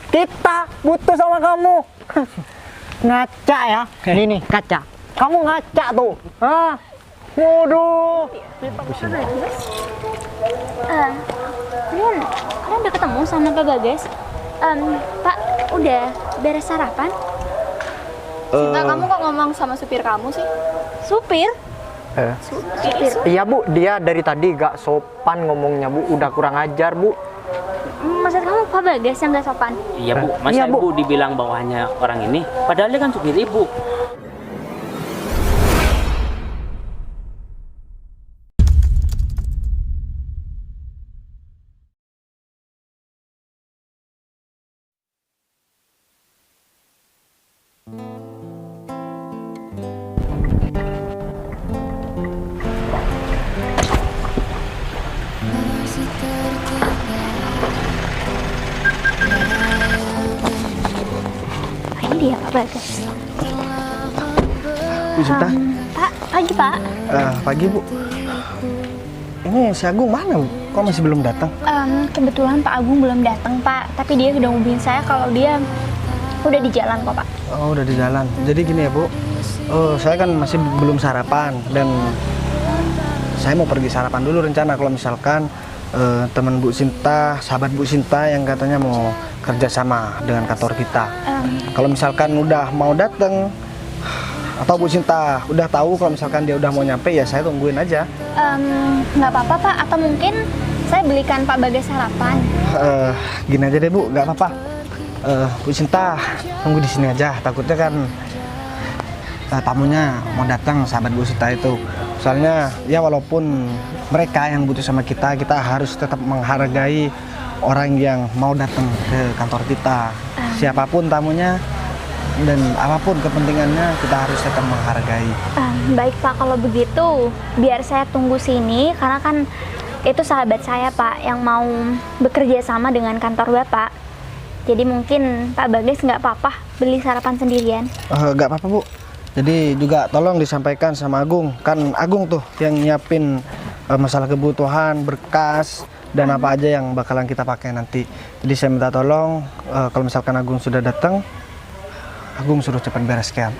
kita butuh sama kamu. Ngaca ya, ini nih kaca. Kamu ngaca tuh, ah, waduh. Kalian udah ketemu sama Pak Bagas? Pak, udah beres sarapan? Sinta, kamu kok ngomong sama supir kamu sih? Supir? Supir? Iya Bu, dia dari tadi gak sopan ngomongnya Bu, udah kurang ajar Bu. Maksud kamu Pak Bagas yang gak sopan? Iya Bu, masa Iya, Bu. Ibu dibilang bawahannya orang ini? Padahal dia kan supir Ibu. Ini dia Pak Bagas. Bu Sinta, Pak, pagi Pak. pagi Bu. Ini si Agung mana Bu? Kok masih belum datang? Kebetulan Pak Agung belum datang Pak, tapi dia udah ngubungin saya kalau dia udah di jalan kok Pak. Oh, udah di jalan. Jadi gini ya Bu, saya kan masih belum sarapan dan saya mau pergi sarapan dulu rencana kalau misalkan teman Bu Sinta, sahabat Bu Sinta yang katanya mau kerjasama dengan kantor kita. Kalau misalkan udah mau datang atau Bu Sinta udah tahu kalau misalkan dia udah mau nyampe, ya saya tungguin aja. Nggak apa-apa Pak, atau mungkin saya belikan Pak Bagas sarapan. Gini aja deh Bu, nggak apa-apa. Bu Sinta tunggu di sini aja. Takutnya kan tamunya mau datang, sahabat Bu Sinta itu. Soalnya ya walaupun mereka yang butuh sama kita, kita harus tetap menghargai orang yang mau datang ke kantor kita. Siapapun tamunya dan apapun kepentingannya, kita harus tetap menghargai. Baik Pak, kalau begitu biar saya tunggu sini karena kan itu sahabat saya Pak yang mau bekerja sama dengan kantor Bapak. Jadi mungkin Pak Bagas nggak apa-apa beli sarapan sendirian. Nggak apa-apa Bu. Jadi juga tolong disampaikan sama Agung. Kan Agung tuh yang nyiapin masalah kebutuhan, berkas, dan apa aja yang bakalan kita pakai nanti. Jadi saya minta tolong kalau misalkan Agung sudah datang, Agung suruh cepat bereskan.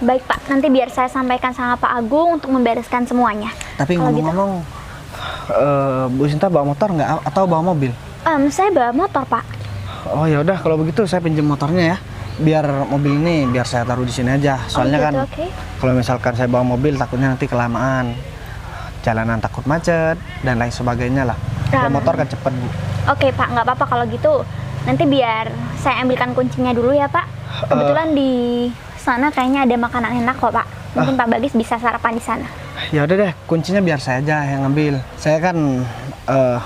Baik Pak, nanti biar saya sampaikan sama Pak Agung untuk membereskan semuanya. Tapi Kalau ngomong-ngomong, Bu Sinta bawa motor nggak atau bawa mobil? Saya bawa motor Pak. Oh ya udah, kalau begitu saya pinjam motornya ya. Biar mobil ini biar saya taruh di sini aja. Soalnya gitu, kan okay. kalau misalkan saya bawa mobil takutnya nanti kelamaan. Jalanan takut macet dan lain sebagainya lah. Kalau motor kan cepet Bu. Oke Pak, nggak apa-apa kalau gitu. Nanti biar saya ambilkan kuncinya dulu ya Pak. Kebetulan di sana kayaknya ada makanan enak kok Pak. Mungkin Pak Bagas bisa sarapan di sana. Ya udah deh, kuncinya biar saya aja yang ngambil. Saya kan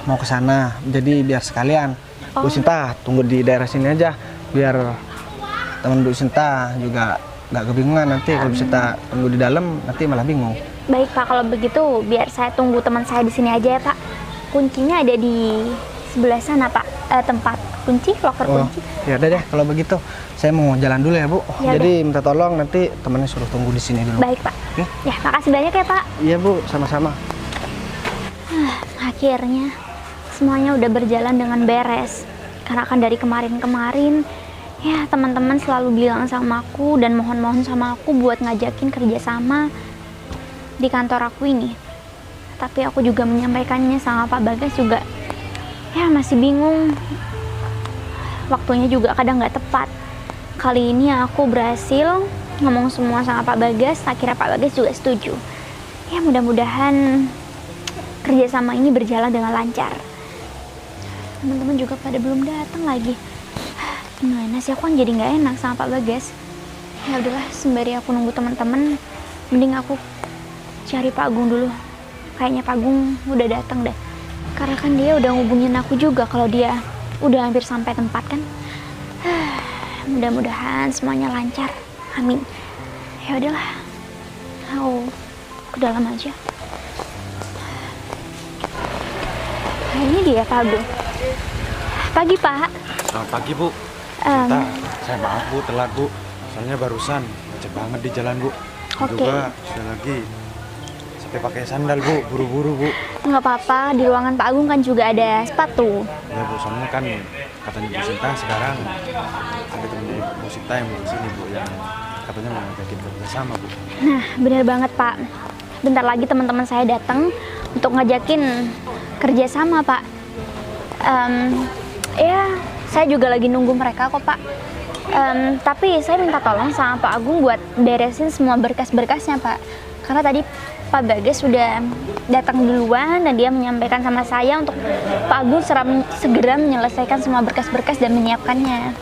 mau ke sana, jadi biar sekalian. Bu Sinta tunggu di daerah sini aja, biar teman Bu Sinta juga nggak kebingungan nanti. Kalau Bu Sinta tunggu di dalam nanti malah bingung. Baik Pak, kalau begitu biar saya tunggu teman saya di sini aja ya Pak. Kuncinya ada di sebelah sana Pak, tempat kunci, loker kunci. Ya udah deh, kalau begitu saya mau jalan dulu ya Bu. Ya Jadi minta tolong nanti temannya suruh tunggu di sini dulu. Baik Pak. Ya, makasih banyak ya Pak. Iya Bu, sama-sama. Akhirnya semuanya udah berjalan dengan beres. Karena kan dari kemarin-kemarin ya teman-teman selalu bilang sama aku dan mohon-mohon sama aku buat ngajakin kerjasama di kantor aku ini. Tapi aku juga menyampaikannya sama Pak Bagas juga ya masih bingung. Waktunya juga kadang nggak tepat. Kali ini aku berhasil ngomong semua sama Pak Bagas, akhirnya Pak Bagas juga setuju. Ya mudah-mudahan kerjasama ini berjalan dengan lancar. Teman-teman juga pada belum datang lagi. Gimana sih, aku kan jadi nggak enak sama Pak Bagas. Ya udahlah, sembari aku nunggu teman-teman, mending aku cari Pak Agung dulu. Kayaknya Pak Agung udah datang deh. Karena kan dia udah ngubungin aku juga kalau dia udah hampir sampai tempat kan. Mudah-mudahan semuanya lancar. Amin. Ya udahlah. Aku ke dalam aja. Nah, ini dia Pak Agung. Pagi Pak. Selamat pagi Bu. Sinta, saya maaf Bu telat Bu. Soalnya barusan macet banget di jalan Bu. Oke. Juga sudah lagi pakai sandal Bu, buru-buru Bu. Nggak apa-apa, di ruangan Pak Agung kan juga ada sepatu. Ya Bu, soalnya kan katanya Bu Sinta sekarang ada temen Bu Sinta yang mau kesini Bu, yang katanya mau ngajakin kerja sama Bu. Nah, benar banget Pak. Bentar lagi teman-teman saya datang untuk ngajakin kerja sama Pak. Ya, saya juga lagi nunggu mereka kok Pak. Tapi saya minta tolong sama Pak Agung buat beresin semua berkas-berkasnya Pak. Karena tadi Pak Bagas sudah datang duluan dan dia menyampaikan sama saya untuk Pak Agung segera menyelesaikan semua berkas-berkas dan menyiapkannya.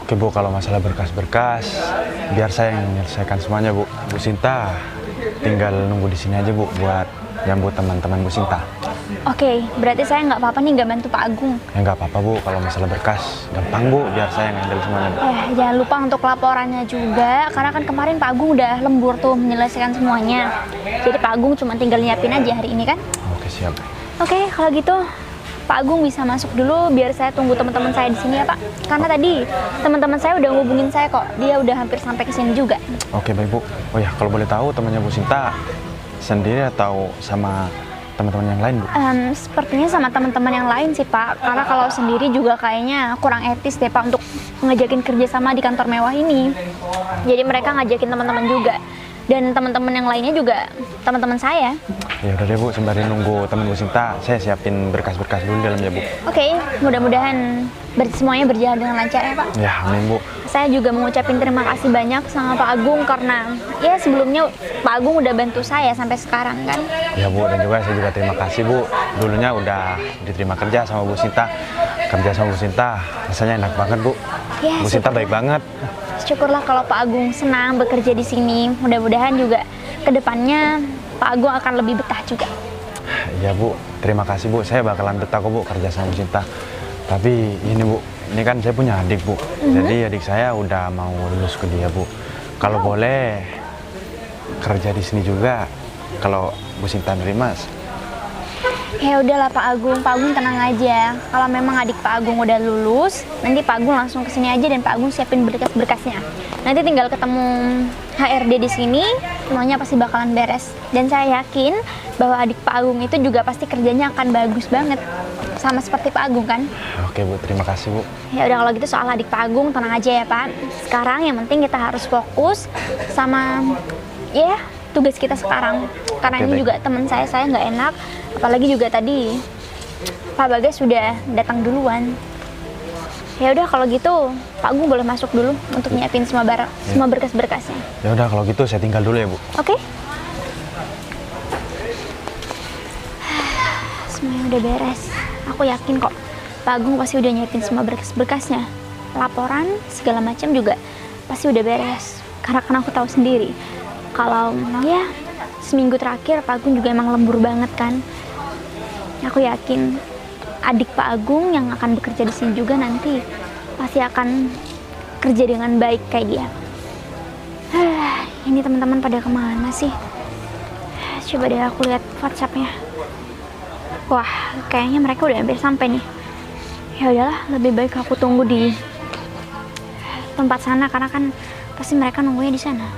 Oke Bu, kalau masalah berkas-berkas, biar saya yang menyelesaikan semuanya Bu. Bu Sinta tinggal nunggu di sini aja Bu buat nyambut teman-teman Bu Sinta. Oke, berarti saya nggak apa-apa nih nggak bantu Pak Agung. Ya nggak apa-apa Bu, kalau masalah berkas gampang Bu, biar saya yang handle semuanya Bu. Jangan lupa untuk laporannya juga, karena kan kemarin Pak Agung udah lembur tuh menyelesaikan semuanya. Jadi Pak Agung cuma tinggal nyiapin aja hari ini kan? Oke siap. Oke, kalau gitu Pak Agung bisa masuk dulu biar saya tunggu teman-teman saya di sini ya Pak. Karena tadi teman-teman saya udah ngubungin saya kok, dia udah hampir sampai ke sini juga. Oke baik Bu. Oh ya, kalau boleh tahu temannya Bu Sinta sendiri atau sama teman-teman yang lain Bu? Sepertinya sama teman-teman yang lain sih Pak. Karena kalau sendiri juga kayaknya kurang etis deh Pak untuk ngajakin kerjasama di kantor mewah ini. Jadi mereka ngajakin teman-teman juga. Dan teman-teman yang lainnya juga teman-teman saya. Ya udah deh Bu, sembari nunggu teman Bu Sinta, saya siapin berkas-berkas dulu di dalam ya Bu. Oke, mudah-mudahan semuanya berjalan dengan lancar ya Pak. Ya amin Bu. Saya juga mengucapkan terima kasih banyak sama Pak Agung karena ya sebelumnya Pak Agung udah bantu saya sampai sekarang kan. Ya Bu, dan juga saya juga terima kasih Bu. Dulunya udah diterima kerja sama Bu Sinta. Kerja sama Bu Sinta rasanya enak banget Bu. Ya, Bu Sinta baik banget. Syukurlah kalau Pak Agung senang bekerja di sini. Mudah-mudahan juga kedepannya Pak Agung akan lebih betah juga. Ya Bu, terima kasih Bu. Saya bakalan betah kok Bu kerja sama Bu Sinta. Tapi ini Bu, ini kan saya punya adik Bu. Jadi adik saya udah mau lulus kuliah Bu. Kalau boleh kerja di sini juga, kalau Bu Sinta nerima. Ya udahlah Pak Agung tenang aja. Kalau memang adik Pak Agung udah lulus, nanti Pak Agung langsung kesini aja dan Pak Agung siapin berkas-berkasnya. Nanti tinggal ketemu HRD di sini, semuanya pasti bakalan beres. Dan saya yakin bahwa adik Pak Agung itu juga pasti kerjanya akan bagus banget, sama seperti Pak Agung kan? Oke Bu, terima kasih Bu. Ya udah kalau gitu soal adik Pak Agung tenang aja ya Pak. Sekarang yang penting kita harus fokus sama ya tugas kita sekarang. Karena Oke, ini baik. juga teman saya nggak enak. Apalagi juga tadi Pak Bagas sudah datang duluan. Ya udah kalau gitu Pak Agung boleh masuk dulu untuk nyiapin semua berkas-berkasnya. Ya udah kalau gitu saya tinggal dulu ya Bu. Oke? Semuanya udah beres. Aku yakin kok Pak Agung pasti udah nyiapin semua berkas-berkasnya. Laporan segala macam juga pasti udah beres. Karena kan aku tahu sendiri kalau ya seminggu terakhir Pak Agung juga emang lembur banget kan. Aku yakin adik Pak Agung yang akan bekerja di sini juga nanti pasti akan kerja dengan baik kayak dia. Ini teman-teman pada kemana sih? Coba deh aku lihat WhatsApp-nya. Wah, kayaknya mereka udah hampir sampai nih. Ya udahlah, lebih baik aku tunggu di tempat sana karena kan pasti mereka nunggunya di sana.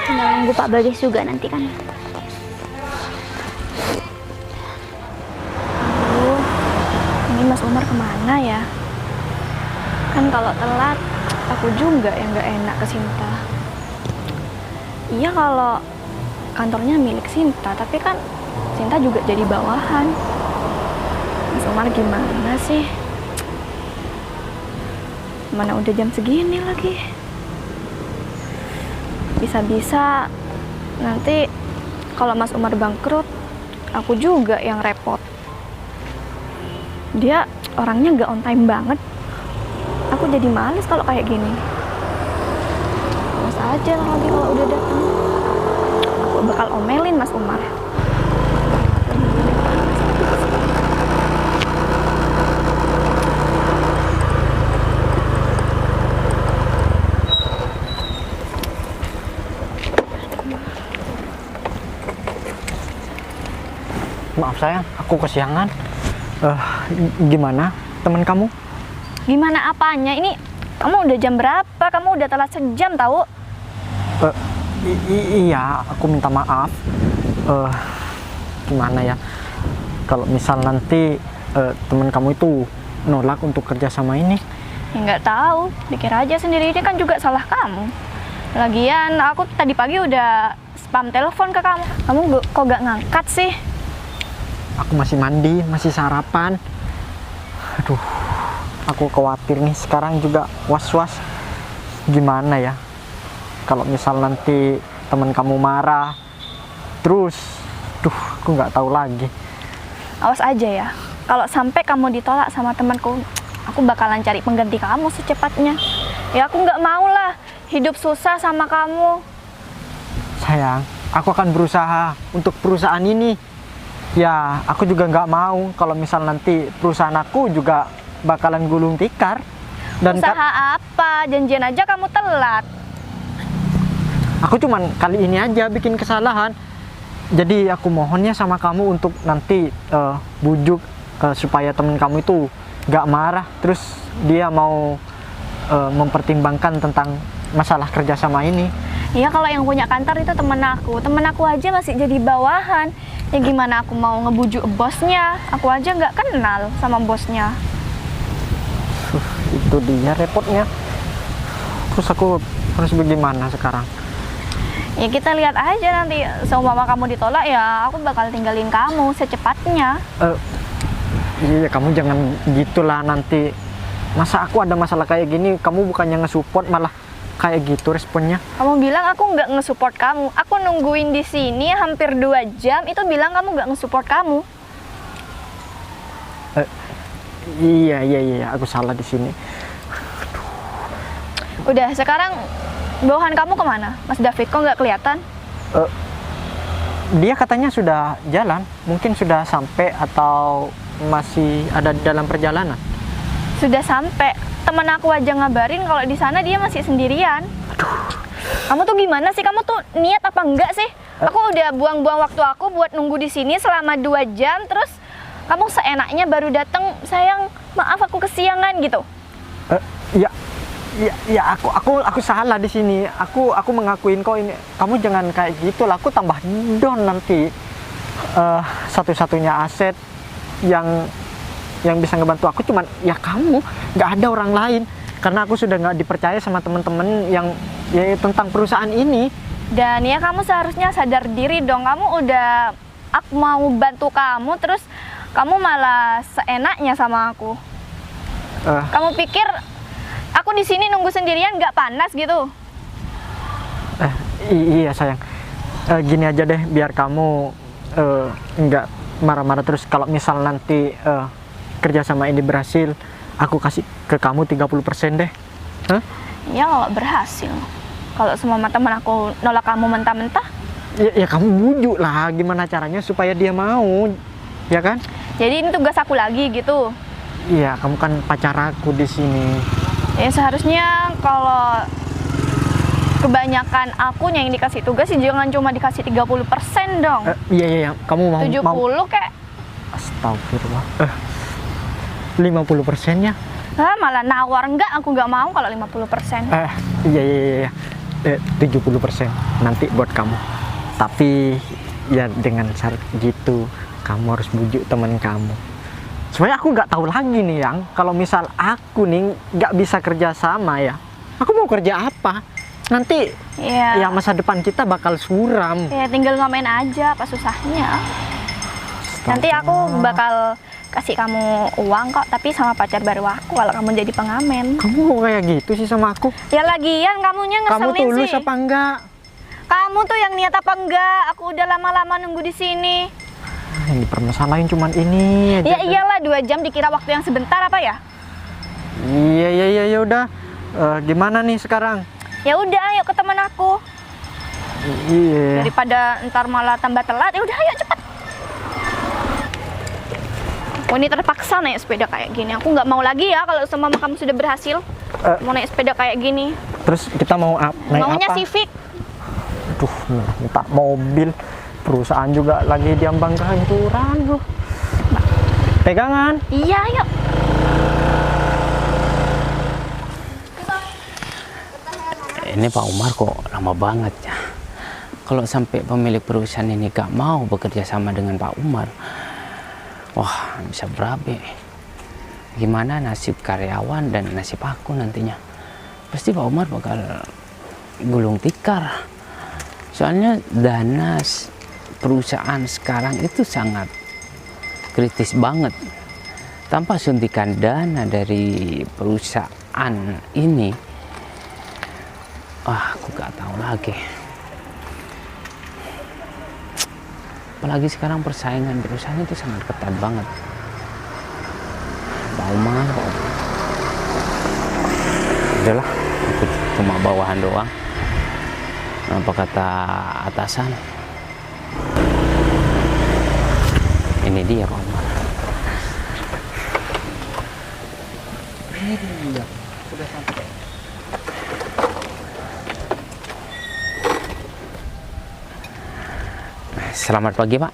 Tinggal nunggu Pak Bagas juga nanti kan. Aduh, ini Mas Umar kemana ya? Kan kalau telat, aku juga yang gak enak ke Sinta. Iya kalau kantornya milik Sinta, tapi kan Sinta juga jadi bawahan. Mas Umar gimana sih? Mana udah jam segini lagi? Bisa-bisa nanti kalau Mas Umar bangkrut, aku juga yang repot. Dia orangnya nggak on time banget. Aku jadi males kalau kayak gini. Mas aja lagi kalau udah datang. Aku bakal omelin Mas Umar. Maaf sayang, aku kesiangan. Gimana teman kamu? Gimana apanya? Ini kamu udah jam berapa? Kamu udah telat sejam tahu? Iya, aku minta maaf. Gimana ya? Kalau misal nanti teman kamu itu nolak untuk kerja sama ini. Ya nggak tahu, pikir aja sendiri, ini kan juga salah kamu. Lagian aku tadi pagi udah spam telepon ke kamu. Kamu kok gak ngangkat sih? Aku masih mandi, masih sarapan. Aduh, aku khawatir nih, sekarang juga was-was. Gimana ya? Kalau misal nanti teman kamu marah, terus, aku nggak tahu lagi. Awas aja ya, kalau sampai kamu ditolak sama temanku, aku bakalan cari pengganti kamu secepatnya. Ya aku nggak mau lah hidup susah sama kamu. Sayang, aku akan berusaha untuk perusahaan ini. Ya, aku juga nggak mau kalau misal nanti perusahaan aku juga bakalan gulung tikar. Dan Usaha apa? Janjian aja kamu telat. aku cuman kali ini aja bikin kesalahan. Jadi aku mohonnya sama kamu untuk nanti bujuk supaya temen kamu itu nggak marah. Terus dia mau mempertimbangkan tentang masalah kerjasama ini. Iya, kalau yang punya kantor itu temen aku aja masih jadi bawahan. Ya gimana aku mau ngebujuk bosnya? Aku aja nggak kenal sama bosnya. Itu dia repotnya. Terus aku harus bagaimana sekarang? Ya kita lihat aja nanti, seumpama kamu ditolak ya aku bakal tinggalin kamu secepatnya. Iya, kamu jangan gitulah nanti. Masa aku ada masalah kayak gini, kamu bukannya nge-support malah kayak gitu responnya. Kamu bilang aku nggak nge-support kamu. Aku nungguin di sini hampir 2 jam, itu bilang kamu nggak nge-support kamu. Iya, aku salah di sini. Udah, sekarang bawahan kamu kemana? Mas David, kok nggak kelihatan? Dia katanya sudah jalan, mungkin sudah sampai atau masih ada dalam perjalanan. Sudah sampai. Temen aku aja ngabarin kalau di sana dia masih sendirian. Kamu tuh gimana sih? Kamu tuh niat apa enggak sih? Aku udah buang-buang waktu aku buat nunggu di sini selama 2 jam, terus kamu seenaknya baru datang. Sayang, maaf aku kesiangan gitu. Ya, aku salah di sini. Aku mengakuin kok ini. Kamu jangan kayak gitu lah. Aku tambah down nanti. Satu-satunya aset yang bisa ngebantu aku cuman ya kamu, nggak ada orang lain. Karena aku sudah nggak dipercaya sama teman-teman yang ya tentang perusahaan ini. Dan ya kamu seharusnya sadar diri dong. Kamu udah, aku mau bantu kamu, terus kamu malah seenaknya sama aku. Kamu pikir aku di sini nunggu sendirian nggak panas gitu? Iya sayang. Gini aja deh, biar kamu nggak marah-marah terus. Kalau misal nanti kerjasama ini berhasil, aku kasih ke kamu 30% deh. Ya kalau berhasil. Kalau semua teman aku nolak kamu mentah-mentah, ya kamu bujuk lah gimana caranya supaya dia mau, ya kan? jadi ini tugas aku lagi gitu. Iya, kamu kan pacar aku di sini. Ya seharusnya kalau kebanyakan aku yang dikasih tugas sih jangan cuma dikasih 30% dong. Iya, kamu mau 70 kayak. Astagfirullah. 50%-nya? Malah nawar. Enggak, aku nggak mau kalau 50%. Iya. 70% nanti buat kamu. Tapi ya dengan syarat gitu, kamu harus bujuk teman kamu. Sebenarnya aku nggak tahu lagi nih yang kalau misal aku nih nggak bisa kerja sama ya, aku mau kerja apa? Nanti ya masa depan kita bakal suram. Ya tinggal ngamen aja, apa susahnya? Nanti aku bakal kasih kamu uang kok, tapi sama pacar baru aku kalau kamu jadi pengamen. Kamu kok kayak gitu sih sama aku? Ya lagian kamunya ngeselin sih. Kamu tulus apa enggak? Kamu tuh yang niat apa enggak? Aku udah lama-lama nunggu di sini. Yang dipermasalahin cuman ini aja. Ya iyalah, 2 jam dikira waktu yang sebentar apa ya? Iya, udah. Gimana nih sekarang? Ya udah, ayo ke teman aku. Iya. Daripada ntar malah tambah telat, ya udah ayo cepet. Oh, ini terpaksa naik sepeda kayak gini. Aku nggak mau lagi ya kalau sama kamu sudah berhasil. Mau naik sepeda kayak gini. Terus kita mau naik Maunya apa? Civic. Aduh, minta mobil. Perusahaan juga lagi diambang kehancuran loh. Pegangan. Iya, yuk. Ini Pak Umar kok lama banget ya. kalau sampai pemilik perusahaan ini gak mau bekerja sama dengan Pak Umar, wah bisa berabe. Gimana nasib karyawan dan nasib aku nantinya? Pasti Pak Umar bakal gulung tikar. Soalnya dana perusahaan sekarang itu sangat kritis banget. Tanpa suntikan dana dari perusahaan ini, aku gak tahu lagi. Apalagi sekarang persaingan perusahaan itu sangat ketat banget. Pak Umar. Udahlah, aku cuma bawahan doang. Apa kata atasan? Ini dia Pak Umar. Ini dia, sudah sampai. Selamat pagi Pak.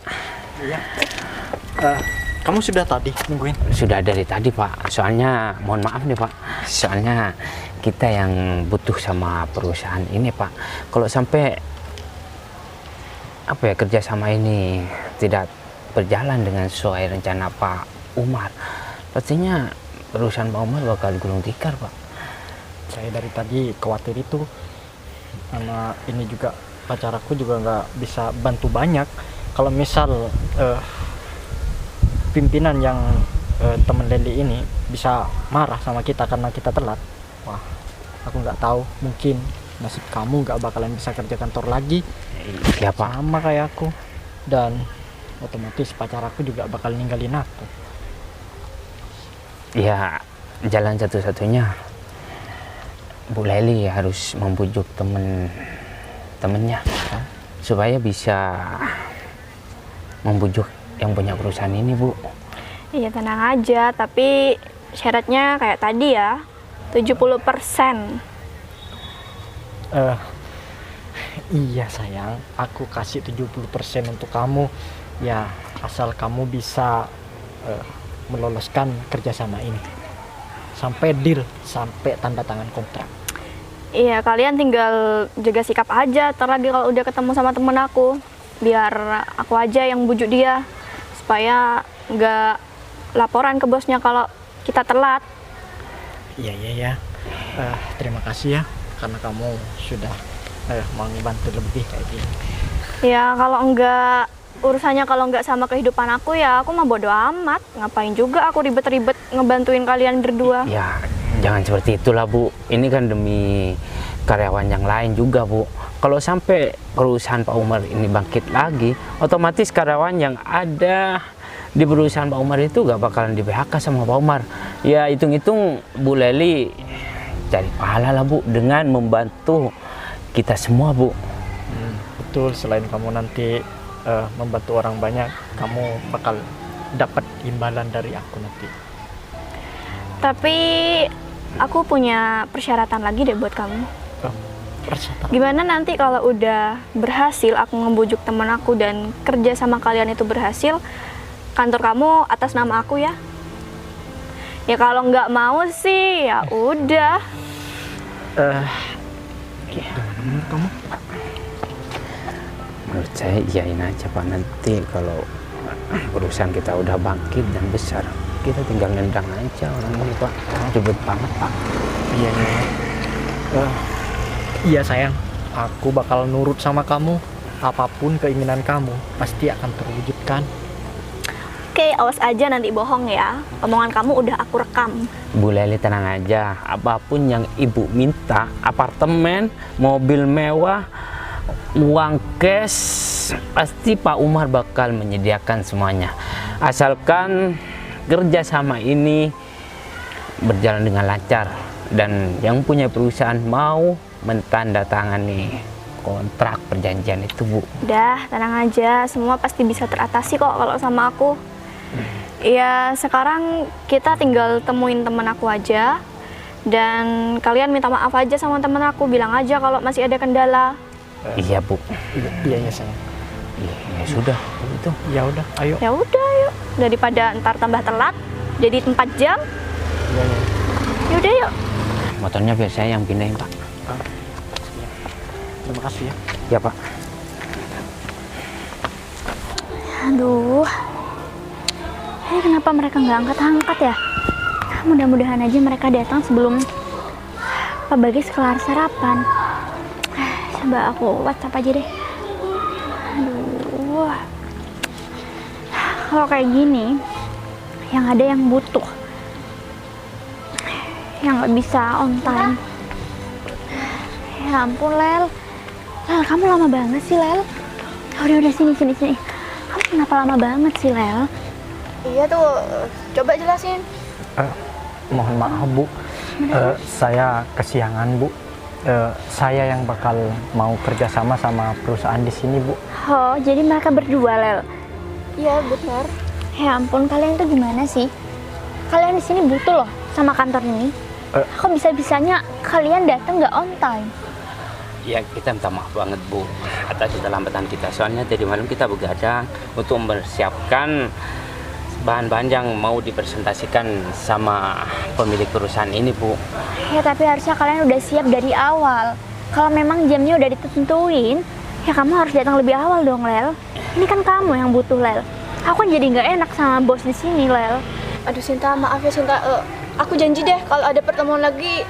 Iya. Kamu sudah tadi nungguin? Sudah dari tadi Pak. Soalnya mohon maaf nih Pak. Soalnya kita yang butuh sama perusahaan ini Pak. Kalau sampai kerjasama ini tidak berjalan dengan sesuai rencana Pak Umar, pastinya perusahaan Pak Umar bakal gulung tikar Pak. Saya dari tadi khawatir itu, sama ini juga pacar aku juga nggak bisa bantu banyak. Kalau misal pimpinan yang teman Leli ini bisa marah sama kita karena kita telat, wah aku nggak tahu, mungkin nasib kamu nggak bakalan bisa kerja kantor lagi. Iya Pak. Sama kayak aku, dan otomatis pacar aku juga bakal ninggalin aku. Ya jalan satu-satunya Bu Leli harus membujuk temennya supaya bisa membujuk yang punya perusahaan ini Bu. Iya tenang aja, tapi syaratnya kayak tadi ya, 70%. Iya sayang, aku kasih 70% untuk kamu. Ya asal kamu bisa meloloskan kerjasama ini sampai deal, sampai tanda tangan kontrak. Iya, kalian tinggal jaga sikap aja. Ntar lagi kalau udah ketemu sama temen aku, biar aku aja yang bujuk dia supaya nggak laporan ke bosnya kalau kita telat. Iya. Terima kasih ya, karena kamu sudah mau bantu lebih kayak gini. Ya kalau urusannya kalau nggak sama kehidupan aku ya aku mah bodo amat. Ngapain juga aku ribet-ribet ngebantuin kalian berdua. Ya jangan seperti itulah Bu. Ini kan demi karyawan yang lain juga Bu. Kalau sampai perusahaan Pak Umar ini bangkit lagi, otomatis karyawan yang ada di perusahaan Pak Umar itu gak bakalan di PHK sama Pak Umar. Ya hitung-hitung Bu Leli cari pahala lah Bu dengan membantu kita semua Bu. Betul, selain kamu nanti membantu orang banyak, kamu bakal dapat imbalan dari aku nanti. Tapi aku punya persyaratan lagi deh buat kamu. Persyaratan. Gimana nanti kalau udah berhasil aku ngebujuk temen aku dan kerja sama kalian itu berhasil, kantor kamu atas nama aku ya? Ya kalau nggak mau sih ya udah. Gimana menurut kamu? Menurut saya iyain aja Pak. Nanti kalau perusahaan kita udah bangkit dan besar, kita tinggal nendang aja orang ini Pak. Ribet banget Pak. Iya. Iya sayang, aku bakal nurut sama kamu. Apapun keinginan kamu pasti akan terwujudkan. Oke, awas aja nanti bohong ya. Omongan kamu udah aku rekam. Bu Leli tenang aja, apapun yang Ibu minta, apartemen, mobil mewah, uang cash, pasti Pak Umar bakal menyediakan semuanya. Asalkan kerjasama ini berjalan dengan lancar dan yang punya perusahaan mau mentandatangani kontrak perjanjian itu Bu. Udah, tenang aja. Semua pasti bisa teratasi kok kalau sama aku. Ya sekarang kita tinggal temuin temen aku aja. Dan kalian minta maaf aja sama temen aku. Bilang aja kalau masih ada kendala. Iya Bu. Iya sayang. Ya sudah itu. Ya udah, ayo. Ya udah yuk. Daripada ntar tambah telat jadi 4 jam. Iya. Yaudah yuk. Motornya biar saya yang pindahin Pak. Terima kasih ya. Ya Pak. Aduh, kenapa mereka nggak angkat-angkat ya? Mudah-mudahan aja mereka datang sebelum Pak Bagas kelar sarapan. Coba aku WhatsApp aja deh. Aduh, kalau kayak gini, yang ada yang butuh, yang nggak bisa on time. Ya ampun, Lel, kamu lama banget sih, Lel. Udah sini. Kamu kenapa lama banget sih, Lel? Iya tuh, coba jelasin. Mohon maaf Bu, saya kesiangan Bu. Saya yang bakal mau kerjasama sama perusahaan di sini Bu. Oh, jadi mereka berdua, Lel? Iya benar. Ya ampun, kalian tuh gimana sih? Kalian di sini butuh loh sama kantor ini. Kok bisa-bisanya kalian datang nggak on time? Ya kita minta maaf banget Bu atas keterlambatan kita. Soalnya tadi malam kita begadang untuk mempersiapkan bahan-bahan yang mau dipresentasikan sama pemilik perusahaan ini Bu. Ya tapi harusnya kalian udah siap dari awal. Kalau memang jamnya udah ditentuin, ya kamu harus datang lebih awal dong, Lel. Ini kan kamu yang butuh, Lel. Aku kan jadi nggak enak sama bos di sini, Lel. Aduh Sinta, maaf ya Sinta. Aku janji deh kalau ada pertemuan lagi,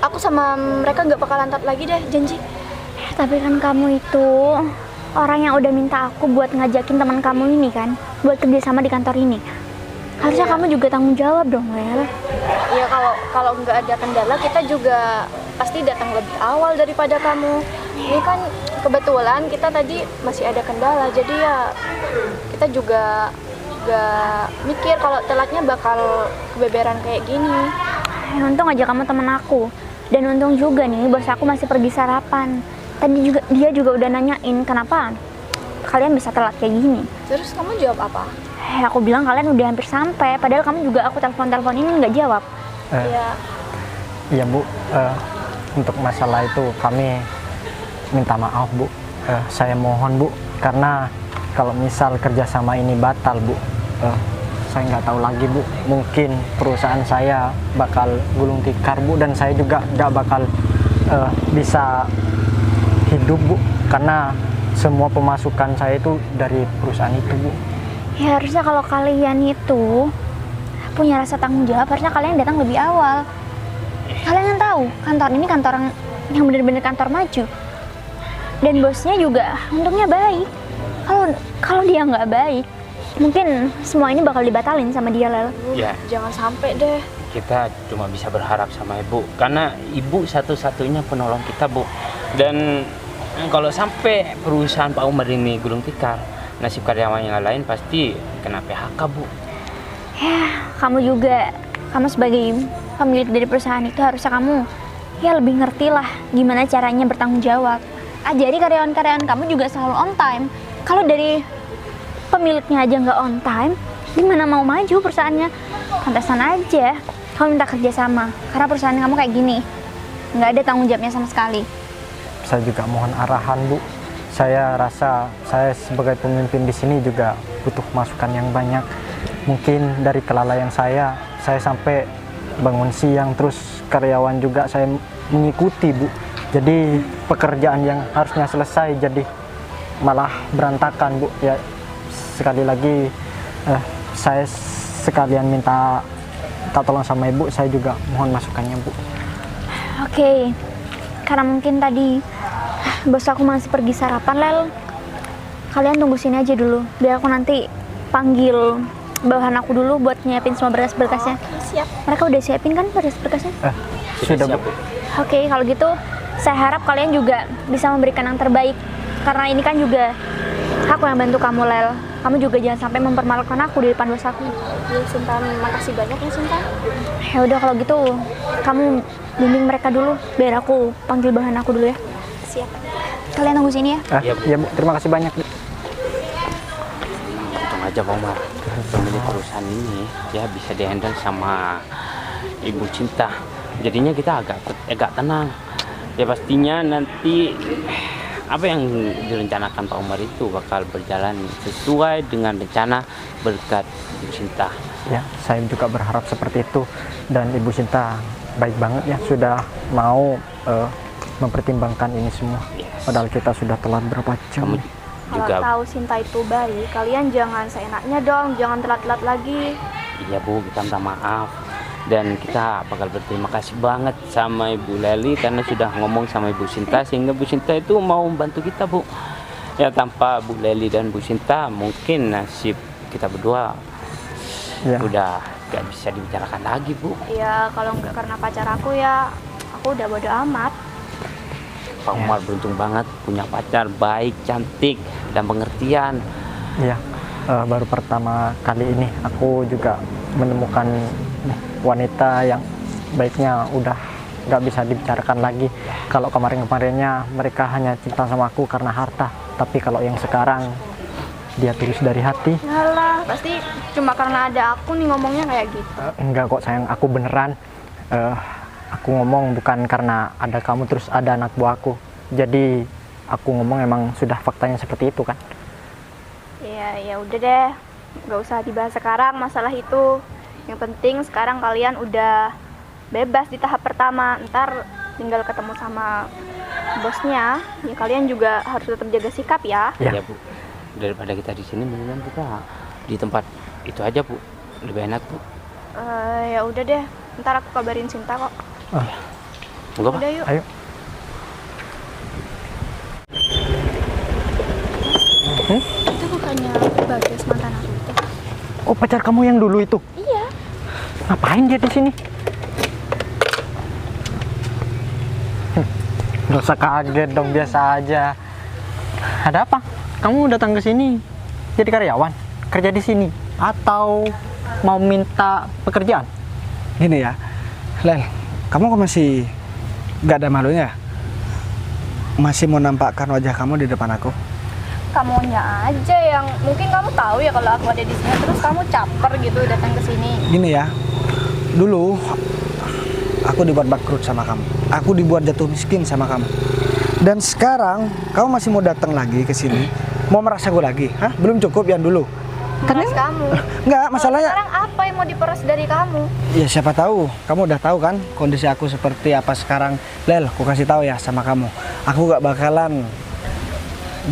aku sama mereka nggak bakalan telat lagi deh, janji. Tapi kan kamu itu orang yang udah minta aku buat ngajakin teman kamu ini kan, buat kerjasama di kantor ini. Harusnya kamu juga tanggung jawab dong, Lel. Iya, kalau nggak ada kendala kita juga pasti datang lebih awal daripada kamu. Ini kan kebetulan kita tadi masih ada kendala, jadi ya kita juga nggak mikir kalau telatnya bakal kebeberan kayak gini. Ya, untung aja kamu teman aku. Dan untung juga nih bos aku masih pergi sarapan. Tadi juga dia juga udah nanyain kenapa kalian bisa telat kayak gini. Terus kamu jawab apa? Aku bilang kalian udah hampir sampai, padahal kamu juga aku telepon ini nggak jawab. Iya. Iya Bu, untuk masalah itu kami minta maaf Bu. Saya mohon Bu, karena kalau misal kerjasama ini batal Bu, saya nggak tahu lagi Bu. Mungkin perusahaan saya bakal gulung tikar Bu, dan saya juga nggak bakal bisa hidup Bu, karena semua pemasukan saya itu dari perusahaan itu Bu. Ya harusnya kalau kalian itu punya rasa tanggung jawab, harusnya kalian datang lebih awal. Kalian kan tahu kantor ini kantor yang benar-benar kantor maju, dan bosnya juga untungnya baik. Kalau dia nggak baik, mungkin semua ini bakal dibatalin sama dia, Lel. Ya. Jangan sampai deh. Kita cuma bisa berharap sama Ibu, karena Ibu satu-satunya penolong kita Bu. Dan kalau sampai perusahaan Pak Umar ini gulung tikar, nasib karyawan yang lain pasti kena PHK Bu. Ya, kamu sebagai pemilik dari perusahaan itu harusnya kamu ya lebih ngerti lah gimana caranya bertanggung jawab. Ajari karyawan-karyawan kamu juga selalu on time. Kalau dari pemiliknya aja nggak on time, gimana mau maju perusahaannya? Pantesan aja kamu minta kerjasama, karena perusahaan kamu kayak gini, nggak ada tanggung jawabnya sama sekali. Saya juga mohon arahan Bu. Saya rasa saya sebagai pemimpin di sini juga butuh masukan yang banyak. Mungkin dari kelalaian saya sampai bangun siang, terus karyawan juga saya mengikuti Bu. Jadi pekerjaan yang harusnya selesai jadi malah berantakan Bu. Ya sekali lagi saya sekalian minta tolong sama Ibu, saya juga mohon masukannya Bu. Oke, karena mungkin tadi bos aku masih pergi sarapan, Lel. Kalian tunggu sini aja dulu, biar aku nanti panggil bawahan aku dulu buat nyiapin semua berkas-berkasnya. Siap. Mereka udah siapin kan berkas-berkasnya? Sudah Bu. Oke, kalau gitu saya harap kalian juga bisa memberikan yang terbaik. Karena ini kan juga aku yang bantu kamu, Lel. Kamu juga jangan sampai mempermalukan aku di depan bos aku. Iya Sinta, makasih banyak ya Sinta. Ya udah kalau gitu kamu bimbing mereka dulu biar aku panggil bahan aku dulu ya. Siap. Kalian tunggu sini ya. Ya Bu, terima kasih banyak Bu. Untung aja Pak Umar, pemilik perusahaan ini ya bisa dihandle sama Ibu Cinta. Jadinya kita agak tenang. Ya pastinya nanti apa yang direncanakan Pak Umar itu bakal berjalan sesuai dengan rencana berkat Ibu Cinta. Ya, saya juga berharap seperti itu, dan Ibu Cinta baik banget ya sudah mau mempertimbangkan ini semua. Yes. Padahal kita sudah telat berapa jam. Kalau juga. tahu Sinta itu baik, kalian jangan seenaknya dong, jangan telat-telat lagi. Iya Bu, kita minta maaf. Dan kita bakal berterima kasih banget sama Ibu Leli karena sudah ngomong sama Ibu Sinta sehingga Bu Sinta itu mau membantu kita Bu. Ya tanpa Bu Leli dan Bu Sinta mungkin nasib kita berdua Ya. udah gak bisa dibicarakan lagi Bu. Ya kalau nggak karena pacar aku ya, aku udah bodo amat. Pak Umar beruntung banget punya pacar baik, cantik, dan pengertian. Iya, baru pertama kali ini aku juga menemukan wanita yang baiknya udah nggak bisa dibicarakan lagi. Kalau kemarin-kemarinnya mereka hanya cinta sama aku karena harta, tapi kalau yang sekarang dia tulus dari hati. Alah, pasti cuma karena ada aku nih ngomongnya kayak gitu. Enggak kok sayang, aku beneran. Aku ngomong bukan karena ada kamu terus ada anak buahku. Jadi aku ngomong emang sudah faktanya seperti itu kan. Ya udah deh, nggak usah dibahas sekarang masalah itu. Yang penting sekarang kalian udah bebas di tahap pertama. Ntar tinggal ketemu sama bosnya. Ya kalian juga harus tetap jaga sikap ya. Ya. Ya Bu, daripada kita di sini mendingan kita di tempat itu aja Bu, lebih enak Bu. Ya udah deh, ntar aku kabarin Sinta kok. Enggak Pak? Udah yuk. Ayo. Itu bukannya Bagas mantan aku itu? Oh, pacar kamu yang dulu itu? Iya. Ngapain dia di sini? Nggak usah kaget dong, biasa aja. Ada apa? Kamu datang ke sini jadi karyawan, kerja di sini, atau mau minta pekerjaan? Gini ya, Lel, kamu kok masih gak ada malunya? Masih mau nampakkan wajah kamu di depan aku? Kamunya aja yang mungkin kamu tahu ya kalau aku ada di sini, terus kamu caper gitu datang ke sini. Gini ya, dulu aku dibuat bangkrut sama kamu. Aku dibuat jatuh miskin sama kamu. Dan sekarang kamu masih mau datang lagi ke sini, mau meras aku lagi? Hah? Belum cukup yang dulu? Meras kamu. Enggak, Kalau masalahnya sekarang apa yang mau diperas dari kamu? ya siapa tahu. Kamu udah tahu kan kondisi aku seperti apa sekarang. Lel, aku kasih tahu ya sama kamu. Aku gak bakalan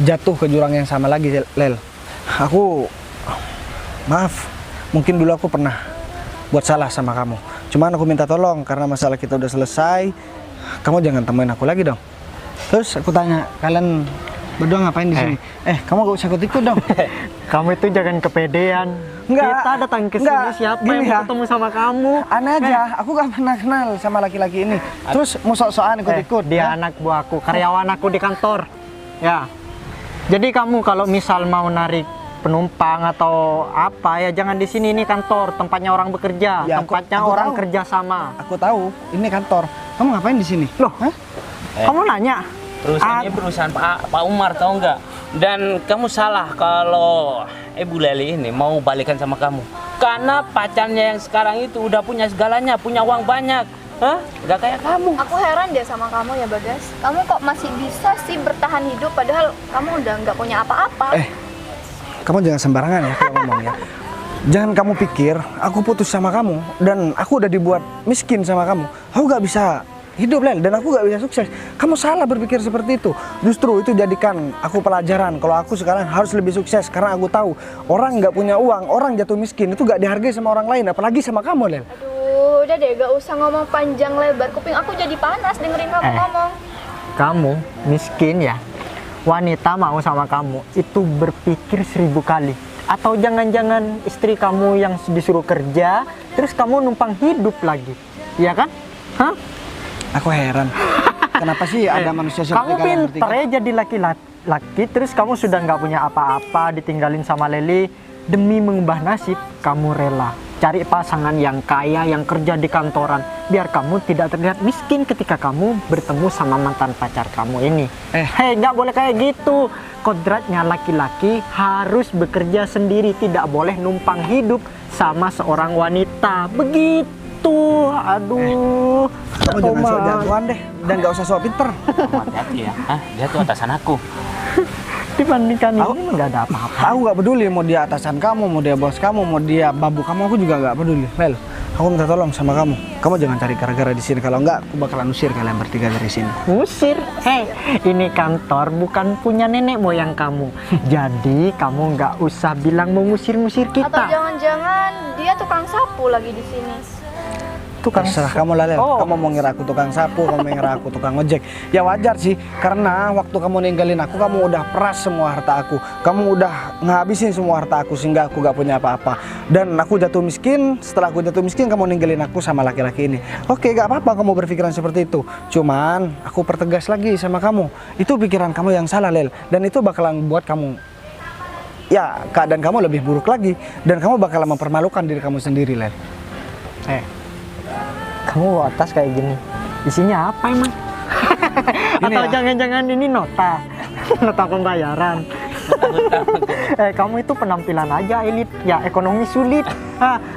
jatuh ke jurang yang sama lagi, Lel. Aku maaf, mungkin dulu aku pernah buat salah sama kamu. Cuman aku minta tolong karena masalah kita udah selesai. Kamu jangan temuin aku lagi dong. Terus aku tanya, kalian berdua ngapain di sini? Kamu gak usah ikut-ikut dong. Kamu itu jangan kepedean. Enggak. Kita datang ke sini, Enggak. siapa Gini yang ya. mau ketemu sama kamu? Aneh aja, aku gak pernah kenal sama laki-laki ini. Terus mau sok-sokan ikut-ikut. Dia anak buahku, karyawan aku di kantor. Ya. Jadi kamu kalau misal mau narik penumpang atau apa ya jangan di sini, ini kantor, tempatnya orang bekerja, Ya, tempatnya aku orang tahu. kerja sama. Aku tahu, ini kantor. Kamu ngapain di sini? Loh, Hah? kamu nanya? Perusahaan ini perusahaan Pak Umar, tahu nggak? Dan kamu salah kalau Ibu Leli ini mau balikan sama kamu. Karena pacarnya yang sekarang itu udah punya segalanya, punya uang banyak. Hah? Gak kayak kamu. Aku heran deh sama kamu ya Bagas. Kamu kok masih bisa sih bertahan hidup padahal kamu udah nggak punya apa-apa. Kamu jangan sembarangan ya kalau ngomong ya. Jangan kamu pikir aku putus sama kamu dan aku udah dibuat miskin sama kamu. Aku gak bisa hidup, Lel, dan aku gak bisa sukses. Kamu salah berpikir seperti itu. Justru itu jadikan aku pelajaran kalau aku sekarang harus lebih sukses karena aku tahu orang gak punya uang, orang jatuh miskin itu gak dihargai sama orang lain, apalagi sama kamu, Lel. Aduh, udah deh gak usah ngomong panjang lebar. Kuping aku jadi panas dengerin kamu ngomong. Kamu miskin ya? Wanita mau sama kamu itu berpikir 1000 kali. Atau jangan-jangan istri kamu yang disuruh kerja, terus kamu numpang hidup lagi, iya kan? Hah? Aku heran. Kenapa sih ada manusia seperti Kamu kalian pintar bertiga? ya jadi laki-laki, terus kamu sudah nggak punya apa-apa, ditinggalin sama Leli. Demi mengubah nasib, kamu rela cari pasangan yang kaya, yang kerja di kantoran, biar kamu tidak terlihat miskin ketika kamu bertemu sama mantan pacar kamu ini. Hei, nggak boleh kayak gitu. Kodratnya laki-laki harus bekerja sendiri, tidak boleh numpang hidup sama seorang wanita. Begitu. Aduh. Kamu jangan sok jagoan deh dan gak usah sok pinter. Kamu hati-hati ya. Hah? Dia tuh atasan aku. Dibandingkan ini mah nggak ada apa-apa. Aku gak peduli mau dia atasan kamu, mau dia bos kamu, mau dia babu kamu, aku juga gak peduli. Lel, aku minta tolong sama kamu. Kamu jangan cari gara-gara di sini. Kalau enggak, aku bakalan usir kalian bertiga dari sini. Usir? Hei, ini kantor bukan punya nenek moyang kamu. Jadi kamu nggak usah bilang mau ngusir-ngusir Atau kita. jangan-jangan dia tukang sapu lagi di sini. Tukang Terserah kamu lah, Lel. Oh. Kamu mau ngira aku tukang sapu, kamu mau ngira aku tukang ojek. Ya wajar sih, karena waktu kamu ninggalin aku, kamu udah peras semua harta aku. Kamu udah ngabisin semua harta aku sehingga aku gak punya apa-apa. Dan aku jatuh miskin, setelah aku jatuh miskin kamu ninggalin aku sama laki-laki ini. Oke, gak apa-apa kamu berpikiran seperti itu. Cuman aku pertegas lagi sama kamu. Itu pikiran kamu yang salah, Lel. Dan itu bakalan buat kamu, ya keadaan kamu lebih buruk lagi. Dan kamu bakalan mempermalukan diri kamu sendiri, Lel. Kamu bawa tas kayak gini. Isinya apa emang? Gini Atau ya. jangan-jangan ini nota? Nota pembayaran. Kamu itu penampilan aja elit, ya ekonomi sulit.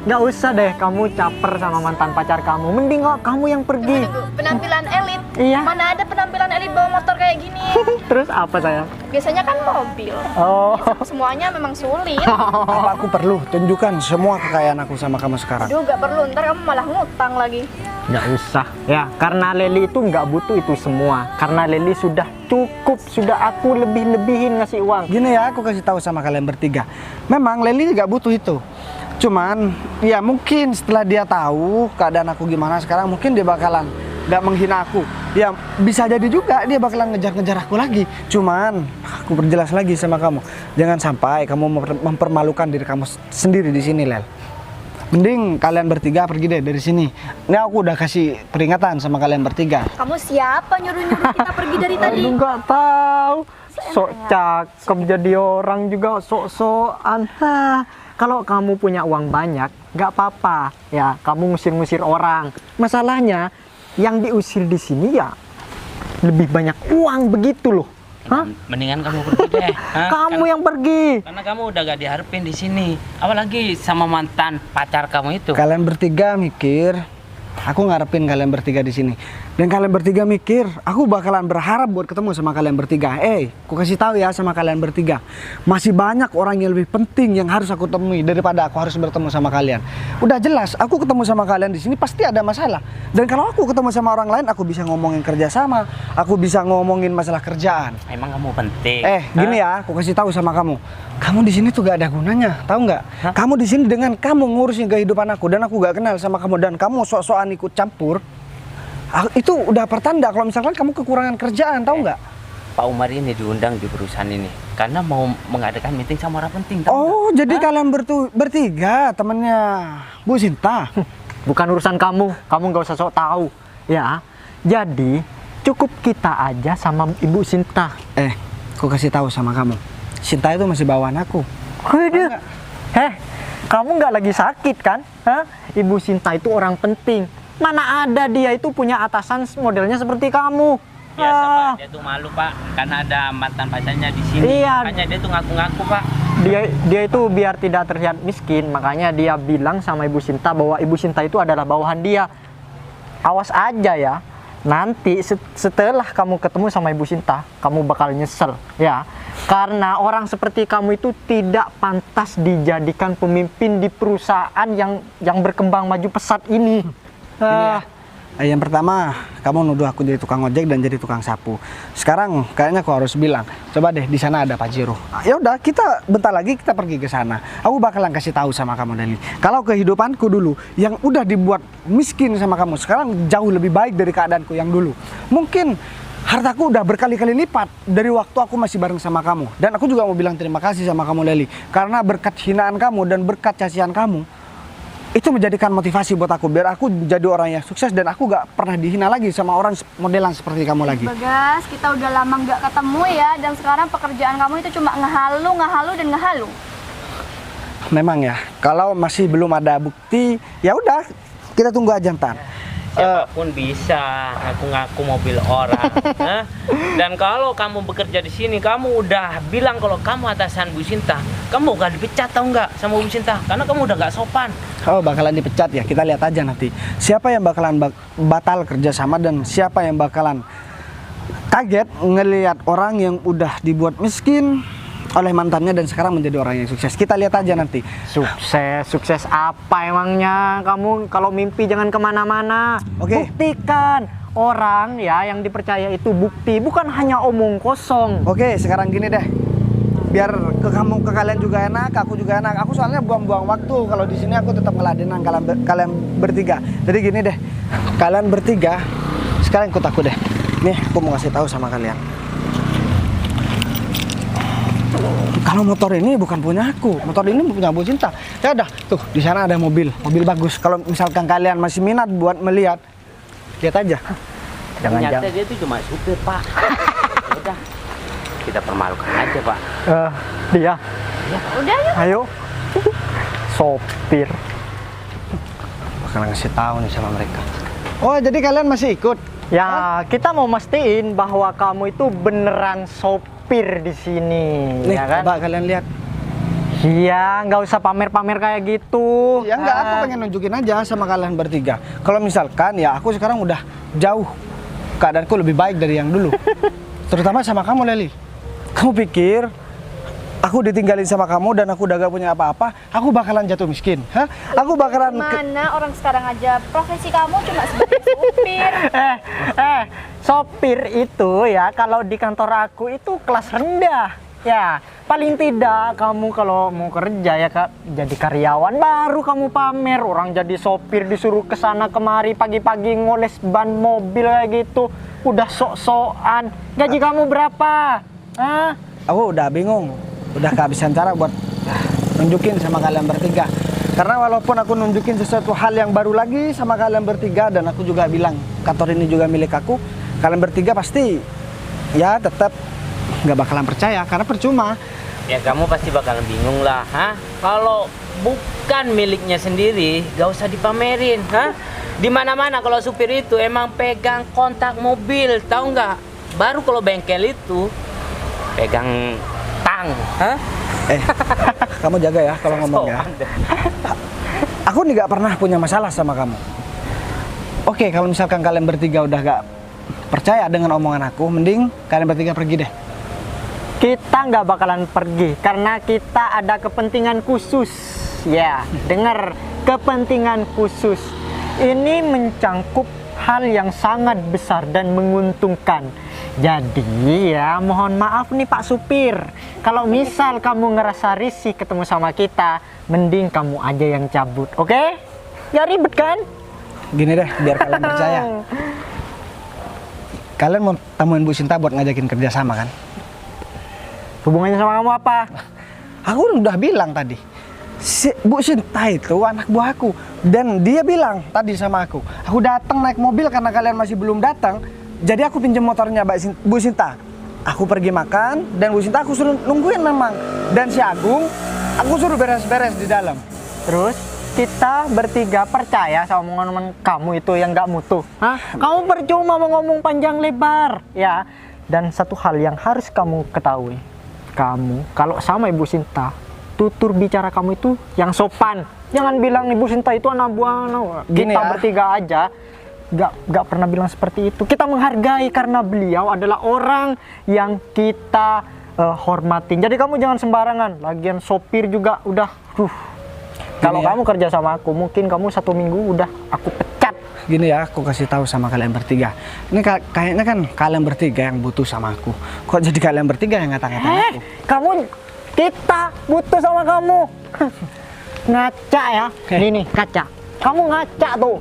Nggak usah deh kamu caper sama mantan pacar kamu. Mending kok kamu yang pergi. Penampilan elit. Iya. Mana ada penampilan elit bawa motor kayak gini? Terus apa sayang? Biasanya kan mobil. Oh, Semuanya memang sulit. Apa aku perlu tunjukkan semua kekayaan aku sama kamu sekarang? Aduh, gak perlu, ntar kamu malah ngutang lagi. nggak usah. Ya, karena Leli itu nggak butuh itu semua. Karena Leli sudah cukup, sudah aku lebih-lebihin ngasih uang. Gini ya, aku kasih tahu sama kalian bertiga. Memang Leli nggak butuh itu. Cuman, ya mungkin setelah dia tahu keadaan aku gimana sekarang, mungkin dia bakalan nggak menghina aku. Ya bisa jadi juga dia bakalan ngejar-ngejar aku lagi. Cuman, aku perjelas lagi sama kamu. Jangan sampai kamu mempermalukan diri kamu sendiri di sini, Lel. Mending kalian bertiga pergi deh dari sini. Ini aku udah kasih peringatan sama kalian bertiga. Kamu siapa nyuruh-nyuruh kita pergi dari tadi? Aduh, nggak tahu. Sok cakep jadi orang juga sok-sokan. Kalau kamu punya uang banyak, nggak apa-apa. Ya, kamu ngusir-ngusir orang. Masalahnya, yang diusir di sini ya lebih banyak uang begitu loh. Hah? Mendingan kamu pergi deh. Hah? Kamu yang pergi. Karena kamu udah gak diharapin di sini. Apalagi sama mantan pacar kamu itu. Kalian bertiga mikir, aku ngarepin kalian bertiga di sini. Dan kalian bertiga mikir, aku bakalan berharap buat ketemu sama kalian bertiga. Aku kasih tahu ya sama kalian bertiga, masih banyak orang yang lebih penting yang harus aku temui daripada aku harus bertemu sama kalian. Udah jelas, aku ketemu sama kalian di sini pasti ada masalah. Dan kalau aku ketemu sama orang lain, aku bisa ngomongin kerjasama, aku bisa ngomongin masalah kerjaan. Emang kamu penting. Gini ya, aku kasih tahu sama kamu. Kamu di sini tuh gak ada gunanya, tahu nggak? Kamu di sini dengan kamu ngurusin kehidupan aku dan aku gak kenal sama kamu dan kamu sok-sokan ikut campur. Itu udah pertanda kalau misalkan kamu kekurangan kerjaan, tahu nggak? Pak Umar ini diundang di perusahaan ini karena mau mengadakan meeting sama orang penting. Tahu nggak? Oh, jadi kalian bertiga temennya Bu Sinta. Bukan urusan kamu. Kamu nggak usah sok tahu. Ya, jadi cukup kita aja sama Ibu Sinta. Aku kasih tahu sama kamu. Sinta itu masih bawaan aku. Waduh. Kamu nggak lagi sakit kan? Ibu Sinta itu orang penting. Mana ada dia itu punya atasan modelnya seperti kamu. Biasa Pak, dia tuh malu Pak karena ada mantan pacarnya di sini. Iya. Makanya dia tuh ngaku-ngaku Pak. Dia itu biar tidak terlihat miskin, makanya dia bilang sama Ibu Sinta bahwa Ibu Sinta itu adalah bawahan dia. Awas aja ya. Nanti setelah kamu ketemu sama Ibu Sinta, kamu bakal nyesel ya. Karena orang seperti kamu itu tidak pantas dijadikan pemimpin di perusahaan yang berkembang maju pesat ini. Yang pertama, kamu nuduh aku jadi tukang ojek dan jadi tukang sapu. Sekarang kayaknya aku harus bilang, coba deh di sana ada Pajero. Ya udah, kita bentar lagi kita pergi ke sana. Aku bakalan kasih tahu sama kamu Dani. Kalau kehidupanku dulu yang udah dibuat miskin sama kamu, sekarang jauh lebih baik dari keadaanku yang dulu. Mungkin hartaku udah berkali-kali lipat dari waktu aku masih bareng sama kamu. Dan aku juga mau bilang terima kasih sama kamu Leli, karena berkat hinaan kamu dan berkat cacian kamu, itu menjadikan motivasi buat aku biar aku jadi orang yang sukses dan aku gak pernah dihina lagi sama orang modelan seperti kamu lagi. Bagas, kita udah lama nggak ketemu ya, dan sekarang pekerjaan kamu itu cuma ngehalu dan ngehalu. Memang ya, kalau masih belum ada bukti, ya udah kita tunggu aja ntar. Siapapun bisa ngaku-ngaku mobil orang. Dan kalau kamu bekerja di sini, kamu udah bilang kalau kamu atasan Bu Sinta, kamu gak dipecat tau nggak sama Bu Sinta? Karena kamu udah gak sopan. Oh, bakalan dipecat ya, kita lihat aja nanti. Siapa yang bakalan batal kerjasama dan siapa yang bakalan kaget ngelihat orang yang udah dibuat miskin, oleh mantannya dan sekarang menjadi orang yang sukses. Kita lihat aja nanti. Sukses apa emangnya? Kamu kalau mimpi jangan kemana-mana. Oke. Buktikan. Orang ya yang dipercaya itu bukti, bukan hanya omong kosong. Oke, sekarang gini deh. Biar ke kalian juga enak, aku juga enak. Aku soalnya buang-buang waktu kalau di sini aku tetap ngeladenin kalian bertiga. Jadi gini deh. Kalian bertiga sekarang ikut aku deh. Nih, aku mau kasih tahu sama kalian. Kalau motor ini bukan punya aku, motor ini punya Bu Cinta. Ya udah, tuh di sana ada mobil bagus. Kalau misalkan kalian masih minat buat melihat, lihat aja. Ternyata dia itu cuma supir, Pak. Udah, kita permalukan aja, Pak. Dia. Udah yuk. Ayo. Sopir. Bakalan ngasih tahu nih sama mereka. Oh, jadi kalian masih ikut? Ya, kita mau mastiin bahwa kamu itu beneran sopir di sini, Nih, ya kan? coba kalian lihat. Iya, nggak usah pamer-pamer kayak gitu. Ya enggak, aku pengen nunjukin aja sama kalian bertiga. Kalau misalkan ya aku sekarang udah jauh, keadaanku lebih baik dari yang dulu. Terutama sama kamu, Leli. Kamu pikir aku ditinggalin sama kamu dan aku udah gak punya apa-apa, aku bakalan jatuh miskin? Hah? Aku bakalan Mana orang sekarang aja profesi kamu cuma sebagai supir. Sopir itu ya kalau di kantor aku itu kelas rendah. Ya, paling tidak kamu kalau mau kerja ya Kak, jadi karyawan baru kamu pamer. Orang jadi sopir disuruh ke sana kemari pagi-pagi ngoles ban mobil kayak gitu. Udah sok-sokan. Gaji kamu berapa? Hah? aku udah bingung, udah kehabisan cara buat nunjukin sama kalian bertiga. Karena walaupun aku nunjukin sesuatu hal yang baru lagi sama kalian bertiga dan aku juga bilang kantor ini juga milik aku, kalian bertiga pasti ya tetap nggak bakalan percaya karena percuma. Ya kamu pasti bakalan bingung lah, kalau bukan miliknya sendiri, gak usah dipamerin, Di mana-mana kalau supir itu emang pegang kontak mobil, tahu nggak? Baru kalau bengkel itu pegang tang, Kamu jaga ya kalau ngomong ya. Aku nih gak pernah punya masalah sama kamu. Oke, kalau misalkan kalian bertiga udah gak percaya dengan omongan aku, mending kalian bertiga pergi deh. Kita nggak bakalan pergi karena kita ada kepentingan khusus. Ya, dengar, kepentingan khusus. Ini mencangkup hal yang sangat besar dan menguntungkan. Jadi ya mohon maaf nih Pak Supir, kalau misal kamu ngerasa risih ketemu sama kita, mending kamu aja yang cabut, oke? Gak ribet kan? Gini deh, biar kalian percaya. Kalian mau temuin Bu Sinta buat ngajakin kerja sama kan? Hubungannya sama kamu apa? Aku udah bilang tadi, Bu Sinta itu anak buahku. Dan dia bilang tadi sama aku datang naik mobil karena kalian masih belum datang. Jadi aku pinjam motornya Bu Sinta. Aku pergi makan dan Bu Sinta aku suruh nungguin memang. Dan si Agung, aku suruh beres-beres di dalam. Terus kita bertiga percaya sama omongan kamu itu yang gak mutu. Kamu percuma mau ngomong panjang lebar, ya. Dan satu hal yang harus kamu ketahui, kamu kalau sama Ibu Sinta, tutur bicara kamu itu yang sopan. Jangan bilang Ibu Sinta itu anak buah. Kita bertiga aja gak pernah bilang seperti itu. Kita menghargai karena beliau adalah orang yang kita hormatin. Jadi kamu jangan sembarangan. Lagian sopir juga udah. Kalau kamu kerja sama aku, mungkin kamu 1 minggu udah aku pecat. Gini ya, aku kasih tahu sama kalian bertiga. Ini kayaknya kan kalian bertiga yang butuh sama aku. Kok jadi kalian bertiga yang ngata-ngatain aku? Kita butuh sama kamu. Ngaca ya. Ini nih, kaca. Kamu ngaca tuh.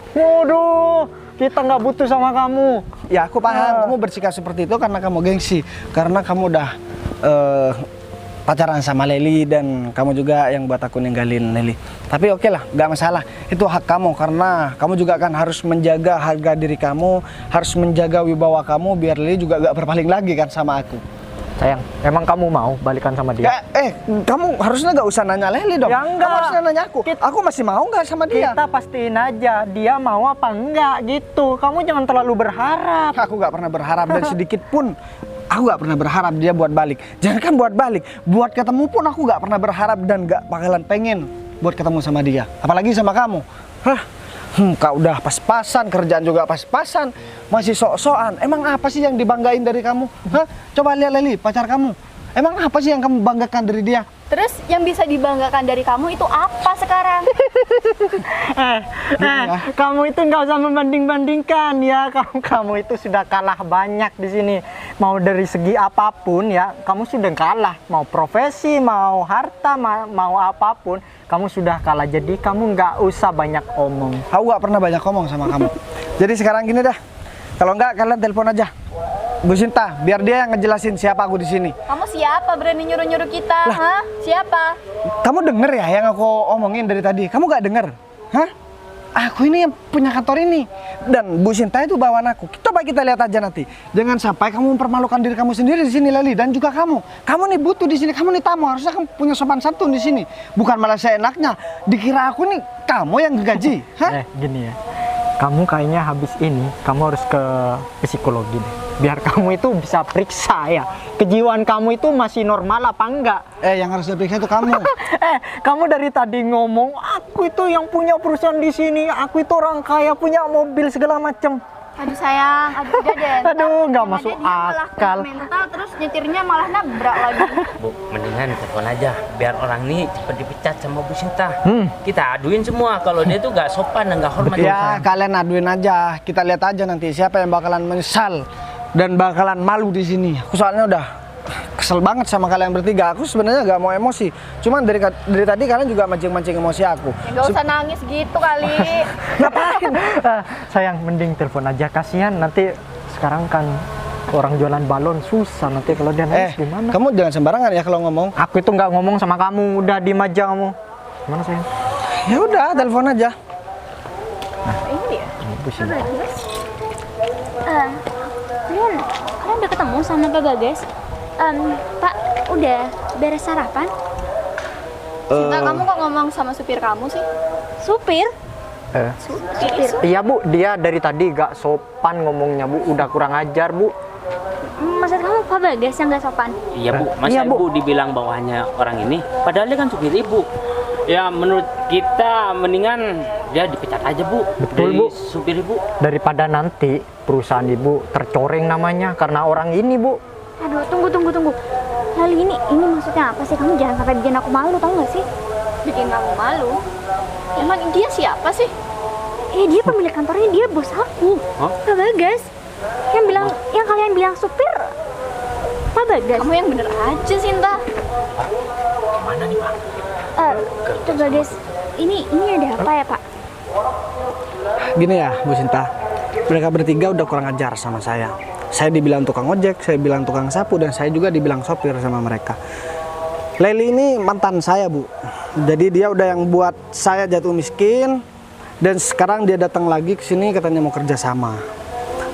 Waduh, kita nggak butuh sama kamu. Ya aku paham, kamu bersikap seperti itu karena kamu gengsi. Karena kamu udah pacaran sama Leli dan kamu juga yang buat aku ninggalin Leli. Tapi oke lah, nggak masalah. Itu hak kamu karena kamu juga kan harus menjaga harga diri kamu, harus menjaga wibawa kamu biar Leli juga nggak berpaling lagi kan sama aku. Sayang, emang kamu mau balikan sama dia? Kamu harusnya nggak usah nanya Leli dong. Ya enggak. Kamu harusnya nanya aku. Aku masih mau nggak sama dia? Kita pastiin aja dia mau apa enggak gitu. Kamu jangan terlalu berharap. Aku nggak pernah berharap dan sedikit pun aku nggak pernah berharap dia buat balik. Jangan kan buat balik, buat ketemu pun aku nggak pernah berharap dan nggak bakalan pengen buat ketemu sama dia. Apalagi sama kamu. Kau udah pas-pasan, kerjaan juga pas-pasan, masih sok-sokan. Emang apa sih yang dibanggain dari kamu? Coba lihat Leli, pacar kamu. Emang apa sih yang kamu banggakan dari dia? Terus yang bisa dibanggakan dari kamu itu apa sekarang? Kamu itu nggak usah membanding-bandingkan ya. Kamu itu sudah kalah banyak di sini. Mau dari segi apapun ya, kamu sudah kalah. Mau profesi, mau harta, mau apapun, kamu sudah kalah. Jadi kamu nggak usah banyak omong. Aku gak pernah banyak ngomong sama kamu. Jadi sekarang gini dah. Kalau enggak kalian telepon aja Bu Sinta, biar dia yang ngejelasin siapa aku di sini. Kamu siapa berani nyuruh-nyuruh kita? Hah? Siapa? Kamu denger ya yang aku omongin dari tadi? Kamu gak denger? Hah? Aku ini yang punya kantor ini. Dan Bu Sinta itu bawaan aku. Coba kita lihat aja nanti. Jangan sampai kamu mempermalukan diri kamu sendiri di sini, Leli. Dan juga kamu. Kamu nih butuh di sini. Kamu nih tamu. Harusnya kamu punya sopan santun di sini. Bukan malah seenaknya. Dikira aku nih kamu yang gaji. Hah? Gini ya. Kamu kayaknya habis ini, kamu harus ke psikologi deh. Biar kamu itu bisa periksa ya. Kejiwaan kamu itu masih normal apa enggak? Yang harus diperiksa itu kamu. Kamu dari tadi ngomong, aku itu yang punya perusahaan di sini, aku itu orang kaya, punya mobil segala macam. Aduh sayang, aduh udah deh. Aduh, nggak Yang masuk ada dia malah akal. kena mental, terus nyetirnya malah nabrak lagi. Bu, mendingan telepon aja biar orang ini cepat dipecat sama Bu Sinta. Kita aduin semua kalau dia tuh nggak sopan dan nggak hormat. Ya, kalian aduin aja. Kita lihat aja nanti siapa yang bakalan menyesal dan bakalan malu di sini. Aku soalnya udah kesel banget sama kalian bertiga. Aku sebenarnya nggak mau emosi. Cuman dari tadi kalian juga mancing-mancing emosi aku. Nggak usah nangis gitu kali. Ngapain? Sayang, mending telepon aja. Kasihan nanti sekarang kan orang jualan balon susah nanti kalau dia nangis gimana? Kamu jangan sembarangan ya kalau ngomong. Aku itu nggak ngomong sama kamu, udah diem aja kamu. Gimana sayang? Ya udah, telepon aja. Ini dia. Pusing. Kalian udah ketemu sama Pak Bagas? Pak, udah beres sarapan? Sinta, kamu kok ngomong sama supir kamu sih? Supir? Supir? Iya Bu, dia dari tadi gak sopan ngomongnya Bu, udah kurang ajar Bu. Maksud kamu Pak Bagas yang gak sopan? Iya Bu, masa Iya, Bu. Ibu dibilang bawahnya orang ini? Padahal dia kan supir Ibu. Ya menurut kita mendingan dia dipecat aja Bu. Betul, dari Bu. Supir Ibu. Daripada nanti perusahaan Ibu tercoreng namanya karena orang ini Bu. Aduh, tunggu. Lali, ini maksudnya apa sih? Kamu jangan sampai bikin aku malu, tau gak sih? Bikin kamu malu? Emang dia siapa sih? Dia pemilik kantornya, dia bos aku. Hah? Pak Bagas. Yang kalian bilang supir Pak Bagas. Kamu yang bener aja, Sinta. Gimana nih Pak? Pak Bagas, ini ada apa ya Pak? Gini ya, Bu Sinta. Mereka bertiga udah kurang ajar sama saya. Saya dibilang tukang ojek, saya bilang tukang sapu, dan saya juga dibilang sopir sama mereka. Leli ini mantan saya, Bu. Jadi dia udah yang buat saya jatuh miskin, dan sekarang dia datang lagi ke sini katanya mau kerja sama.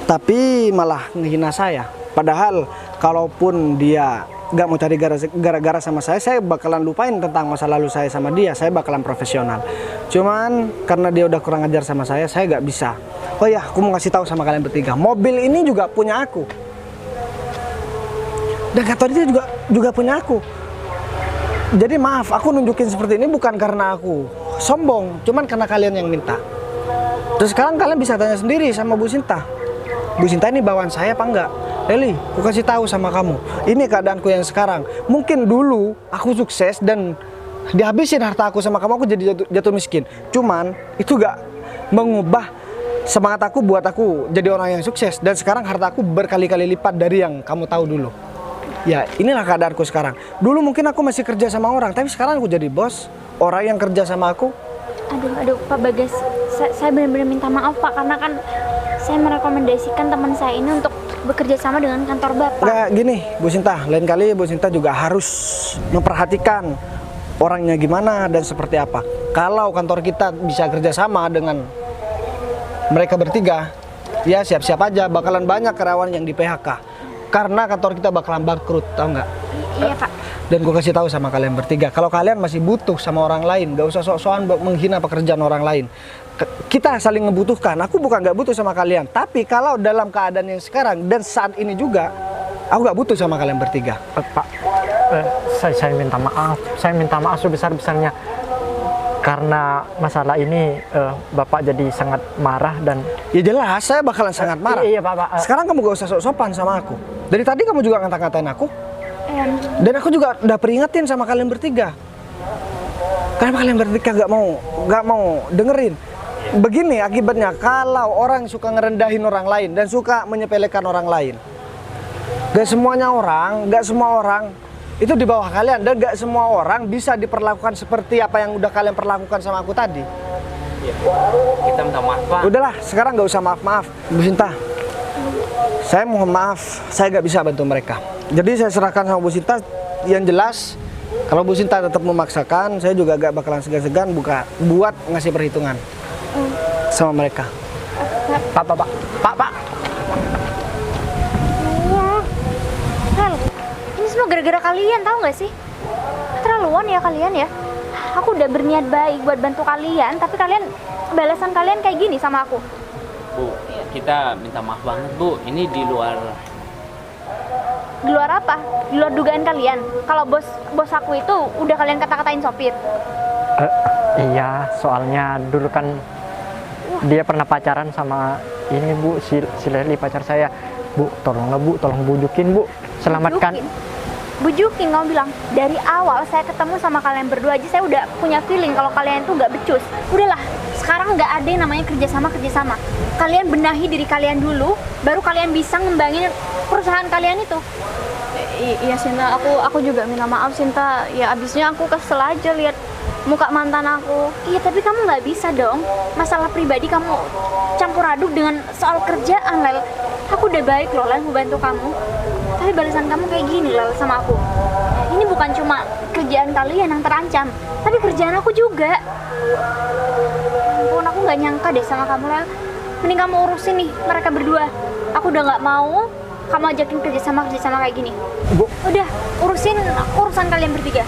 Tapi malah ngehina saya. Padahal kalaupun dia nggak mau cari gara-gara sama saya bakalan lupain tentang masa lalu saya sama dia. Saya bakalan profesional. Cuman karena dia udah kurang ajar sama saya nggak bisa. Oh ya, aku mau kasih tahu sama kalian bertiga, mobil ini juga punya aku. Dan kantor dia juga punya aku. Jadi maaf, aku nunjukin seperti ini bukan karena aku sombong, cuman karena kalian yang minta. Terus sekarang kalian bisa tanya sendiri sama Bu Sinta. Bu Sinta ini bawaan saya apa enggak? Leli, aku kasih tahu sama kamu. Ini keadaanku yang sekarang. Mungkin dulu aku sukses dan dihabisin harta aku sama kamu, aku jadi jatuh miskin. Cuman itu gak mengubah semangat aku buat aku jadi orang yang sukses. Dan sekarang harta aku berkali-kali lipat dari yang kamu tahu dulu. Ya, inilah keadaanku sekarang. Dulu mungkin aku masih kerja sama orang, tapi sekarang aku jadi bos. Orang yang kerja sama aku. Aduh Pak Bagas, saya benar-benar minta maaf Pak, karena kan saya merekomendasikan teman saya ini untuk bekerja sama dengan kantor Bapak. Nggak, gini Bu Sinta, lain kali Bu Sinta juga harus memperhatikan orangnya gimana dan seperti apa. Kalau kantor kita bisa kerja sama dengan mereka bertiga, ya siap-siap aja bakalan banyak karyawan yang di PHK. Karena kantor kita bakalan bangkrut, tau nggak? Iya Pak. Dan gue kasih tahu sama kalian bertiga, kalau kalian masih butuh sama orang lain, gak usah sok-sokan menghina pekerjaan orang lain. Kita saling ngebutuhkan. Aku bukan gak butuh sama kalian, tapi kalau dalam keadaan yang sekarang dan saat ini juga, aku gak butuh sama kalian bertiga. Pak, saya minta maaf. Saya minta maaf sebesar-besarnya. Karena masalah ini Bapak jadi sangat marah dan... Ya jelas, saya bakalan sangat marah. Iya Pak. Sekarang kamu gak usah sok-sopan sama aku. Dari tadi kamu juga ngata-ngatain aku. Dan aku juga udah peringetin sama kalian bertiga. Kenapa kalian bertiga gak mau dengerin? Begini akibatnya kalau orang suka ngerendahin orang lain dan suka menyepelekan orang lain. Gak semua orang itu di bawah kalian, dan gak semua orang bisa diperlakukan seperti apa yang udah kalian perlakukan sama aku tadi. Kita minta maaf, Pak. Udahlah, sekarang gak usah maaf-maaf. Bu Sinta, saya mohon maaf, saya gak bisa bantu mereka. Jadi saya serahkan sama Bu Sinta. Yang jelas, kalau Bu Sinta tetap memaksakan, saya juga gak bakalan segan-segan buat ngasih perhitungan sama mereka. Pak. Hel, ini semua gara-gara kalian, tahu nggak sih? Terlaluan ya kalian ya. Aku udah berniat baik buat bantu kalian, tapi balasan kalian kayak gini sama aku. Bu, kita minta maaf banget, Bu. Ini di luar. Di luar apa? Di luar dugaan kalian. Kalau bos aku itu udah kalian kata-katain sopir. Iya, soalnya dulu kan dia pernah pacaran sama ini Bu, si Leli pacar saya. Bu, tolonglah Bu, tolong bujukin Bu, selamatkan. Bujukin, kamu bilang. Dari awal saya ketemu sama kalian berdua aja, saya udah punya feeling kalau kalian tuh nggak becus. Udahlah, sekarang nggak ada yang namanya kerjasama. Kalian benahi diri kalian dulu, baru kalian bisa ngembangin perusahaan kalian itu. Iya Sinta, aku juga minta maaf Sinta. Ya abisnya aku kesel aja lihat muka mantan aku. Iya, tapi kamu nggak bisa dong. Masalah pribadi kamu campur aduk dengan soal kerjaan, Lel. Aku udah baik loh, Lel, mau bantu kamu. Tapi balasan kamu kayak gini, Lel, sama aku. Ini bukan cuma kerjaan kalian yang terancam, tapi kerjaan aku juga. Ampun, aku nggak nyangka deh sama kamu, Lel. Mending kamu urusin nih mereka berdua. Aku udah nggak mau kamu ajakin kerjasama kayak gini. Bu, Udah, urusan kalian bertiga.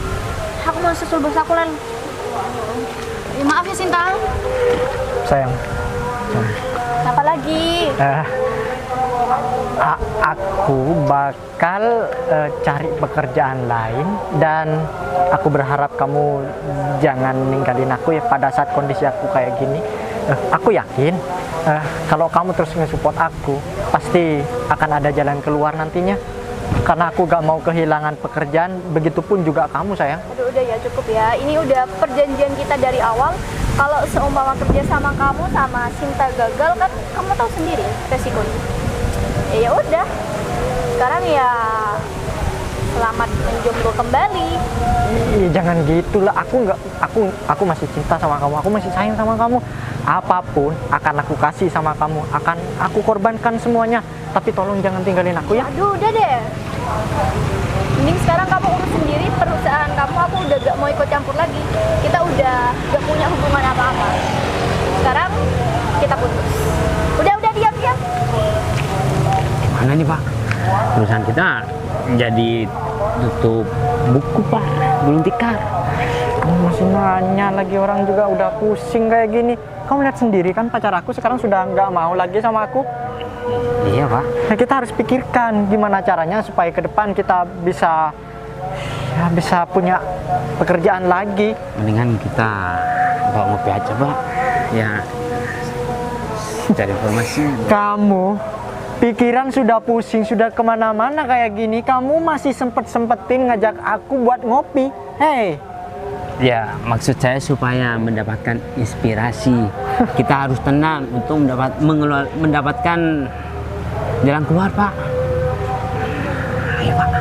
Aku mau susul bos aku, Lel. Ya, maaf ya Sinta. sayang. Apa lagi? Aku bakal cari pekerjaan lain, dan aku berharap kamu jangan ninggalin aku ya pada saat kondisi aku kayak gini. Aku yakin kalau kamu terus nge-support aku, pasti akan ada jalan keluar nantinya. Karena aku gak mau kehilangan pekerjaan, begitupun juga kamu sayang. Aduh udah ya, cukup ya. Ini udah perjanjian kita dari awal. Kalau seumpama kerja sama kamu sama Sinta gagal, kan kamu tahu sendiri resikonya. Ya udah. Sekarang ya selamat menjomblo kembali. Jangan gitulah, aku masih cinta sama kamu, aku masih sayang sama kamu. Apapun akan aku kasih sama kamu, akan aku korbankan semuanya. Tapi tolong jangan tinggalin aku ya. Aduh udah deh. Mending sekarang kamu urus sendiri perusahaan kamu. Aku udah gak mau ikut campur lagi. Kita udah gak punya hubungan apa-apa. Sekarang kita putus. Udah diam. Mana nih Pak? Perusahaan kita jadi tutup buku Pak, belum tikar. Kamu masih nanya lagi, orang juga udah pusing kayak gini. Kamu lihat sendiri kan pacar aku sekarang sudah nggak mau lagi sama aku. Iya Pak. Nah, kita harus pikirkan gimana caranya supaya ke depan kita bisa punya pekerjaan lagi. Mendingan kita bawa ngopi aja Pak. Ya cari informasi. Kamu pikiran sudah pusing, sudah kemana-mana kayak gini, kamu masih sempetin ngajak aku buat ngopi. Hei, Ya maksud saya supaya mendapatkan inspirasi. Kita harus tenang untuk mendapatkan jalan keluar Pak. Ayo Pak.